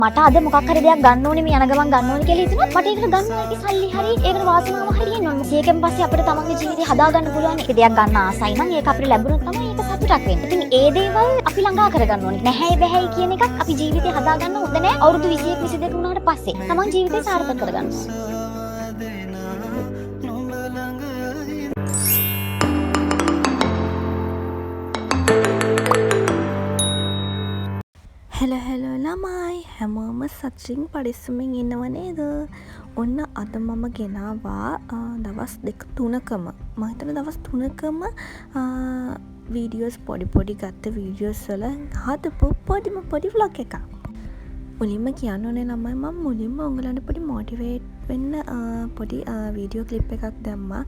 මට අද මොකක් හරි දෙයක් ගන්න ඕනේ මේ යන ගමන් ගන්න ඕනේ කියලා හිතුණා. මට ඒකට ගන්න ඕනේ සල්ලි හරි ඒකට වාසනාව හරි එන්න ඕනේ. ඒකෙන් පස්සේ අපිට තමන්ගේ ජීවිතේ හදා ගන්න පුළුවන්. ඒක දෙයක් ගන්න ආසයි නම් ඒක අපිට ලැබුණොත් තමයි ඒක සතුටක් වෙන්නේ. ඉතින් ඒ දේවල් අපි ළඟා කරගන්න ඕනේ. නැහැයි බැහැයි කියන එකක් අපි ජීවිතේ හදා ගන්න හොඳ නෑ. අවුරුදු 21 22 වුණාට පස්සේ තමන් ජීවිතේ සාර්ථක කරගන්න. හෙල ළමයි හැමෝම සත්‍රින් පරිස්සමින් ඉන්නව නේද? ඔන්න අද මම ගෙනාවා දවස් 2-3කම මම හිතන දවස් 3කම වීඩියෝස් පොඩි ගත්ත වීඩියෝස් වල හදපු පොඩි vlog එකක්. මුලින්ම කියන්න ඕනේ ළමයි මම මුලින්ම උඹලන්ට පොඩි මොටිවේට් වෙන්න පොඩි වීඩියෝ ක්ලිප් එකක් දැම්මා.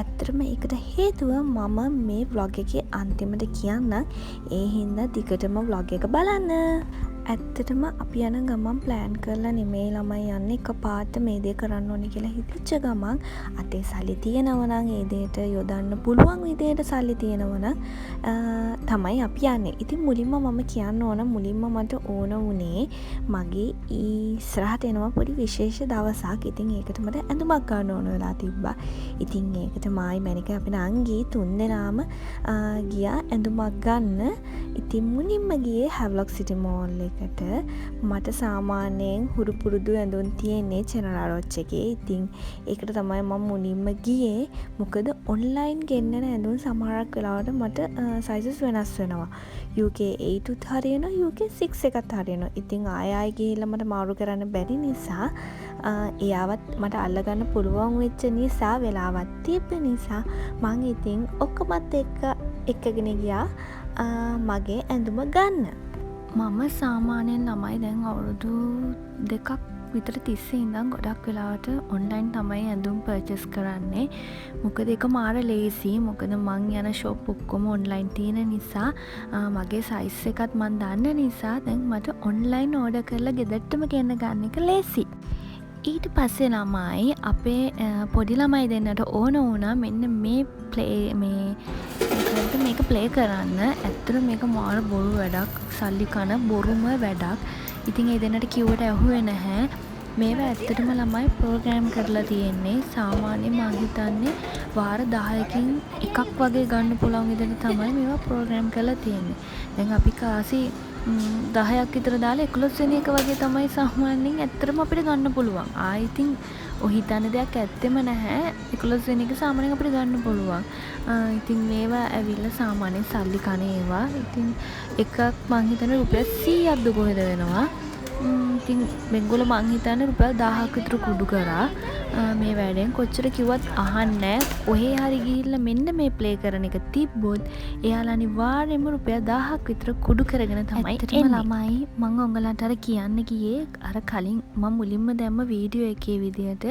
ඇත්තටම ඒකට හේතුව මම මේ vlog එකේ අන්තිමට කියන්න. ඒ හින්දා දිගටම vlog එක බලන්න. ඇත්තටම අපි යන ගමන් ප්ලෑන් කරලා නෙමෙයි ළමයි යන්නේ. එකපාරට මේ දේ කරන්න ඕනේ කියලා හිතච්ච ගමන් අතේ සල්ලි තියෙනවා නම් ඒ දේට යොදන්න පුළුවන් විදිහට සල්ලි තියෙනවා නම් තමයි අපි යන්නේ. ඉතින් මුලින්ම මම කියන්න ඕන මුලින්ම මට ඕන වුණේ මගේ ඉස්සරහට එනවා පොඩි විශේෂ දවසක්. ඉතින් ඒකට මට ඇඳුමක් ගන්න ඕන වෙලා තිබ්බා. ඉතින් ඒකට මායි මැනික අපේ නංගි තුන්දෙනාම ගියා ඇඳුමක් ගන්න. ඉතින් මුලින්ම ගියේ හැව්ලොක් සිටි මෝල් එකට. මට සාමාන්‍යයෙන් හුරු පුරුදු ඇඳුම් තියෙන්නේ චෙනරා රොච් එකේ. ඉතින් ඒකට තමයි මම මුලින්ම ගියේ. මොකද ඔන්ලයින් ගෙන්නන ඇඳුම් සමහරක් වෙලාවට මට සයිසස් වෙනස් වෙනවා. UK 8 උත් හරියනවා UK 6 එකත් හරියනවා. ඉතින් ආයෙ ගිහිල්ලා මට මාරු කරන්න බැරි නිසා එයාවත් මට අල්ලගන්න පුළුවන් වෙච්ච නිසා වෙලාවක් තිබ්බ නිසා මං ඉතින් ඔක්කොමත් එක්කගෙන ගියා මගේ ඇඳුම ගන්න. මම සාමාන්‍යයෙන් ළමයි දැන් අවුරුදු 2ක් විතර තිස්සේ ඉඳන් ගොඩක් වෙලාවට ඔන්ලයින් තමයි ඇඳුම් පර්චේස් කරන්නේ. මොකද ඒක මාර ලේසි. මොකද මං යන ෂොප් ඔක්කොම ඔන්ලයින් තියෙන නිසා මගේ සයිස් එකත් මන් දන්න නිසා දැන් මට ඔන්ලයින් ඕඩර් කරලා ගෙදරටම ගෙන්න ගන්න එක ලේසි. ඊට පස්සේ ළමයි අපේ පොඩි ළමයි දෙන්නට ඕන වුණා මෙන්න මේක ප්ලේ කරන්න. ඇත්තට මේක මාර බොරු වැඩක්. සල්ලි කන බොරුම වැඩක්. ඉතින් ඒ දෙන්නට කිව්වට ඇහුවේ නැහැ. මේවා ඇත්තටම ළමයි ප්‍රෝග්‍රෑම් කරලා තියෙන්නේ. සාමාන්‍යයෙන් මම හිතන්නේ වාර 10කින් එකක් වගේ ගන්න පුළුවන් විදිහට තමයි මේවා ප්‍රෝග්‍රෑම් කරලා තියෙන්නේ. දැන් අපි කාසි 10ක් විතර දාලා 11 වෙනි එක වගේ තමයි සාමාන්‍යයෙන් ඇත්තටම අපිට ගන්න පුළුවන්. ඉතින් ඔය හිතන දෙයක් ඇත්තෙම නැහැ. 11 වෙනි එක සාමාන්‍යයෙන් අපිට ගන්න පුළුවන්. ඉතින් මේවා ඇවිල්ලා සාමාන්‍යයෙන් සල්ලි කන ඒවා. ඉතින් එකක් මං හිතන්නේ රුපියල් 100ක්ද කොහෙද වෙනවා. ඉතින් බෙන්ගොල මං හිතන්නේ රුපියල් 1000ක් විතර කුඩු කරා මේ වැඩෙන්. කොච්චර කිව්වත් අහන්නේ ඔහේ හරි ගිහිල්ලා මෙන්න මේ ප්ලේ කරන එක තිබ්බොත් එයාලා අනිවාර්යයෙන්ම රුපියල් 1000ක් විතර කුඩු කරගෙන තමයි එන්නේ. ළමයි මම ඔයගලන්ට අර කියන්න ගියේ අර කලින් මම මුලින්ම දැම්ම වීඩියෝ එකේ විදිහට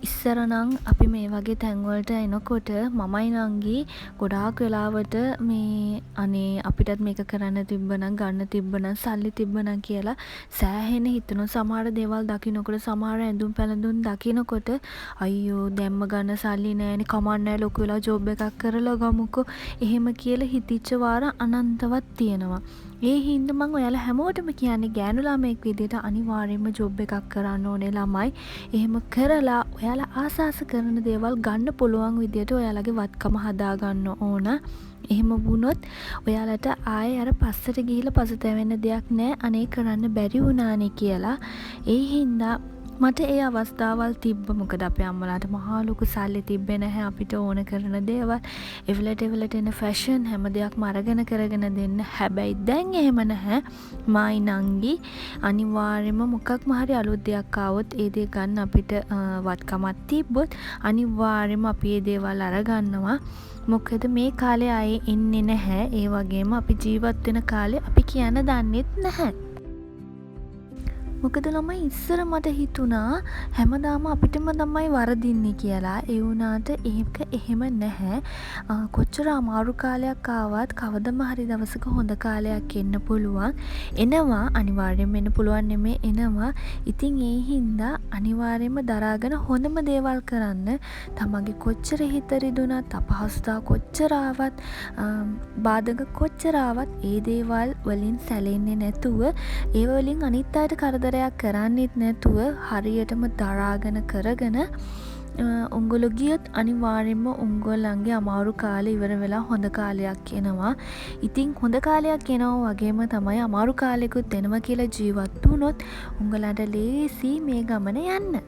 ඉස්සර නම් අපි මේ වගේ තැන් වලට එනකොට මමයි නංගි ගොඩාක් වෙලාවට මේ අනේ අපිටත් මේක කරන්න තිබ්බනම් ගන්න තිබ්බනම් සල්ලි තිබ්බනම් කියලා සෑහෙන හිතනවා. සමහර දේවල් දකින්නකොට සමහර ඇඳුම් පැළඳුම් දකින්නකොට අයියෝ දැම්ම ගන්න සල්ලි නෑනේ කමන්නේ ලොකු වෙලා ජොබ් එකක් කරලා ගමුකෝ එහෙම කියලා හිතිච්ච වාර අනන්තවත් තියෙනවා. ඒ හින්දා මම ඔයාලා හැමෝටම කියන්නේ ගෑනු ළමෙක් විදිහට අනිවාර්යයෙන්ම ජොබ් එකක් කරන්න ඕනේ ළමයි. එහෙම කරලා ඔයාලා ආසාස කරන දේවල් ගන්න පුළුවන් විදිහට ඔයාලගේ වත්කම හදා ගන්න ඕන. එහෙම වුණොත් ඔයාලට ආයේ අර පස්සට ගිහිල්ලා පසුතැවෙන්න දෙයක් නැහැ. අනේ කරන්න බැරි වුණානේ කියලා. ඒ හින්දා මට ඒ අවස්ථාවල් තිබ්බ. මොකද අපේ අම්මලාට මහා ලොකු සල්ලි තිබ්බේ නැහැ අපිට ඕන කරන දේවල්. එවලට එන ෆැෂන් හැම දෙයක්ම අරගෙන කරගෙන දෙන්න. හැබැයි දැන් එහෙම නැහැ. මායි නංගි අනිවාර්යයෙන්ම මොකක්ම හරි අලුත් දෙයක් ආවොත් ඒ දේ ගන්න අපිට වත්කමක් තිබ්බොත් අනිවාර්යයෙන්ම අපි ඒ දේවල් අරගන්නවා. මොකද මේ කාලේ ආයේ එන්නේ නැහැ. ඒ වගේම අපි ජීවත් වෙන කාලේ අපි කියන්න දන්නෙත් නැහැ. මොකද ළමයි ඉස්සර මට හිතුණා හැමදාම අපිටම තමයි වරදින්නේ කියලා. ඒ වුණාට ඒක එහෙම නැහැ. කොච්චර අමාරු කාලයක් ආවත් කවදම හරි දවසක හොඳ කාලයක් එන්න පුළුවන්. එනවා අනිවාර්යයෙන්ම එන්න පුළුවන් නෙමෙයි එනවා. ඉතින් ඒ හින්දා අනිවාර්යයෙන්ම දරාගෙන හොඳම දේවල් කරන්න. තමන්ගේ කොච්චර හිත රිදුනත් අපහසුතා කොච්චර ආවත් බාධක කොච්චර ආවත් ඒ දේවල් වලින් සැලෙන්නේ නැතුව ඒ වලින් අනිත් අයට කරදර කරදරයක් කරන්නෙත් නැතුව හරියටම දරාගෙන කරගෙන උංගොල්ලෝ ගියොත් අනිවාර්යෙන්ම උංගොල්ලන්ගේ අමාරු කාලේ ඉවර වෙලා හොඳ කාලයක් එනවා. ඉතින් හොඳ කාලයක් එනවා වගේම තමයි අමාරු කාලෙකුත් එනවා කියලා ජීවත් වුණොත් උංගලන්ට ලේසි මේ ගමන යන්න.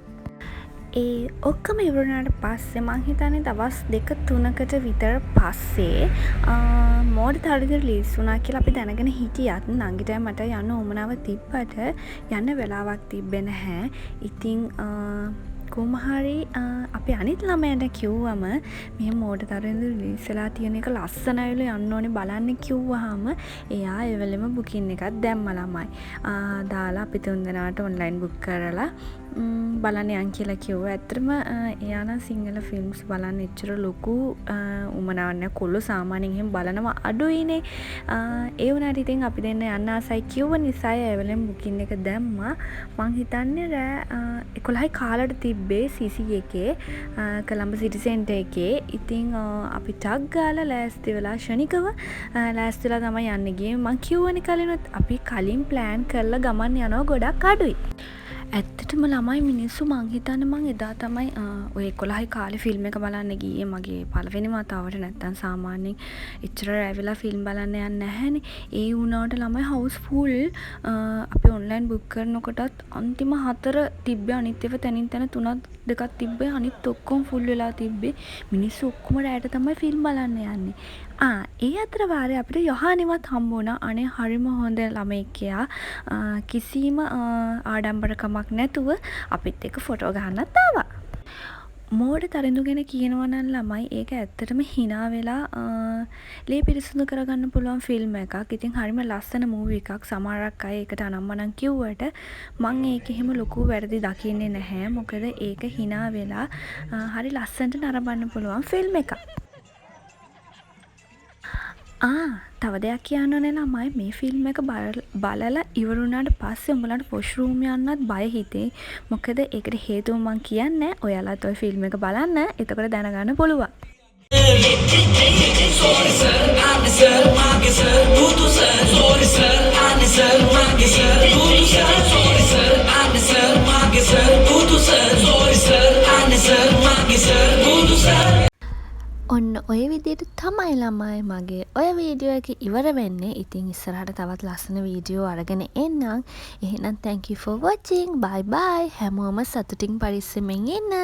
ඒ ඔක්කොම ඉවරුණාට පස්සේ මං හිතන්නේ දවස් 2-3කට විතර පස්සේ මෝඩ තරග රිලීස් වුණා කියලා අපි දැනගෙන හිටියත් නංගිට මට යන්න උවමනාව තිබ්බට යන්න වෙලාවක් තිබ්බේ නැහැ. ඉතින් කොහොමහරි අපි අනිත් ළමයට කිව්වම මේ මෝඩ තරග රිලීස් වෙලා තියෙන එක ලස්සනයිලු යන්න ඕනේ බලන්න කිව්වහම එයා ඒ වෙලෙම බුකින් එකක් දැම්ම ළමයි. දාලා අපි 3 දෙනාට ඔන්ලයින් බුක් කරලා බලන්න යන් කියලා කිව්වා. ඇත්තටම එයා නම් සිංහල ෆිල්ම්ස් බලන්න එච්චර ලොකු උමනාවක් නැහැ. කොල්ලෝ සාමාන්‍යයෙන් එහෙම බලනවා අඩුයිනේ. ඒ වුණාට ඉතින් අපි දෙන්න යන්න ආසයි කිව්ව නිසා ඒ වෙලෙම බුකින් එක දැම්මා. මං හිතන්නේ රෑ 11යි කාලට තිබ්බේ CC එකේ කොළඹ සිටි සෙන්ටර් එකේ. ඉතින් අපි ටග් ගාලා ලෑස්ති වෙලා ශනිකව ලෑස්තිලා තමයි යන්න ගියේ. මං කිව්වනේ කලිනුත් අපි කලින් ප්ලෑන් කරලා ගමන් යනවා ගොඩක් අඩුයි. ඇත්තටම ළමයි මිනිස්සු මං හිතන්නේ මං එදා තමයි ඔය 11යි කාලේ ෆිල්ම් එක බලන්න ගියේ මගේ පළවෙනි වතාවට. නැත්තම් සාමාන්‍යයෙන් එච්චර රැවිලා ෆිල්ම් බලන්න යන්නේ නැහැනේ. ඒ වුණාට ළමයි හවුස් ෆුල්. අපි ඔන්ලයින් බුක් කරනකොටත් අන්තිම 4 තිබ්බේ. අනිත් ඒවා තනින් තන 3-2ක් තිබ්බේ. අනිත් ඔක්කොම ෆුල් වෙලා තිබ්බේ. මිනිස්සු ඔක්කොම රැයට තමයි ෆිල්ම් බලන්න යන්නේ. ඒ අතර වාරේ අපිට යොහානිවත් හම්බ වුණා. අනේ හරිම හොඳ ළමෙක් එයා. කිසිම ආඩම්බරකමක් නැතුව අපිත් එක්ක ෆොටෝ ගහන්නත් ආවා. මෝඩ තරඳු ගැන කියනවා නම් ළමයි ඒක ඇත්තටම hina වෙලා ලේ පිරිසුදු කරගන්න පුළුවන් ෆිල්ම් එකක්. ඉතින් හරිම ලස්සන මූවි එකක්. සමහරක් අය ඒකට අනම්මනම් කිව්වට මං ඒක එහෙම ලොකු වැරදි දකින්නේ නැහැ. මොකද ඒක hina වෙලා හරි ලස්සනට නරඹන්න පුළුවන් ෆිල්ම් එකක්. තව දෙයක් කියන්න ඕනේ ළමයි මේ ෆිල්ම් එක බලලා ඉවරුණාට පස්සේ උඹලන්ට වොෂ් රූම් යන්නත් බය හිතේ. මොකද ඒකට හේතුව මං කියන්නේ ඔයාලත් ඔය ෆිල්ම් එක බලන්න. එතකොට දැනගන්න පුළුවන්. Sorry sir, I'm sir, mage sir, budu sir. Sorry sir, I'm sir, mage sir, budu sir. Sorry sir, I'm sir, mage sir, budu sir. Sorry sir, I'm sir, mage sir, budu sir. ඔන්න ඔය විදිහට තමයි ළමයි මගේ ඔය video එක ඉවර වෙන්නේ. ඉතින් ඉස්සරහට තවත් ලස්සන වීඩියෝ අරගෙන එන්නම්. එහෙනම් thank you for watching. bye bye. හැමෝම සතුටින් පරිස්සමෙන් ඉන්න.